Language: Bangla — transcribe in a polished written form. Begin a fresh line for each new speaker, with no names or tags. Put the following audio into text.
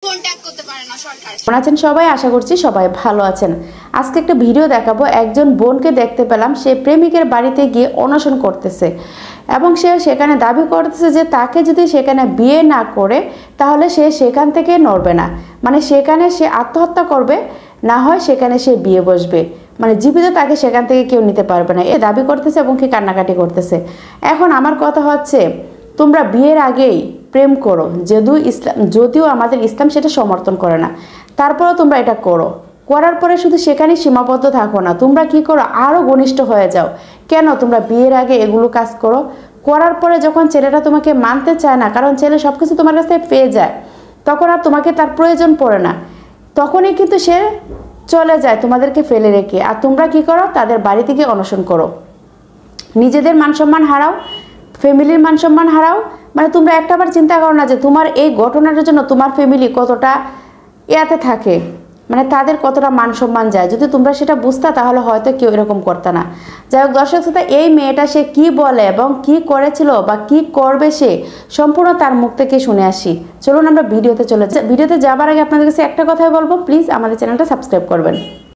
কেমন আছেন সবাই? আশা করছি সবাই ভালো আছেন। আজকে একটা ভিডিও দেখাবো। একজন বোনকে দেখতে পেলাম, সে প্রেমিকের বাড়িতে গিয়ে অনশন করতেছে এবং সে সেখানে দাবি করতেছে যে তাকে যদি সেখানে বিয়ে না করে তাহলে সে সেখান থেকে নড়বে না, মানে সেখানে সে আত্মহত্যা করবে, না হয় সেখানে সে বিয়ে বসবে, মানে জীবিত তাকে সেখান থেকে কেউ নিতে পারবে না, এ দাবি করতেছে এবং কি কান্নাকাটি করতেছে। এখন আমার কথা হচ্ছে, তোমরা বিয়ের আগেই প্রেম করো, যদিও আমাদের ইসলাম সেটা সমর্থন করে না, তারপরেও তোমরা এটা করো। করার পরে শুধু সেখানেই সীমাবদ্ধ থাকো না, তোমরা কি করো, আরও ঘনিষ্ঠ হয়ে যাও। কেন তোমরা বিয়ের আগে এগুলো কাজ করো? করার পরে যখন ছেলেটা তোমাকে মানতে চায় না, কারণ ছেলে সব কিছু তোমার কাছ থেকে পেয়ে যায়, তখন আর তোমাকে তার প্রয়োজন পড়ে না, তখনই কিন্তু সে চলে যায় তোমাদেরকে ফেলে রেখে। আর তোমরা কি করো, তাদের বাড়ি থেকে অনশন করো, নিজেদের মান সম্মান হারাও, ফ্যামিলির মান সম্মান হারাও। মানে তোমরা একটাবার চিন্তা করো না যে তোমার এই ঘটনাটার জন্য তোমার ফ্যামিলি কতটা ইয়াতে থাকে, মানে তাদের কতটা মান সম্মান যায়। যদি তোমরা সেটা বুঝতা তাহলে হয়তো কেউ এরকম করতে না। যাই হোক দর্শক শ্রোতা, এই মেয়েটা সে কি বলে এবং কি করেছিল বা কি করবে সে সম্পূর্ণ তার মুখ থেকে শুনে আসি। চলুন আমরা ভিডিওতে চলে যাই। ভিডিওতে যাবার আগে আপনাদের কাছে একটা কথাই বলবো, প্লিজ আমাদের চ্যানেলটা সাবস্ক্রাইব করবেন।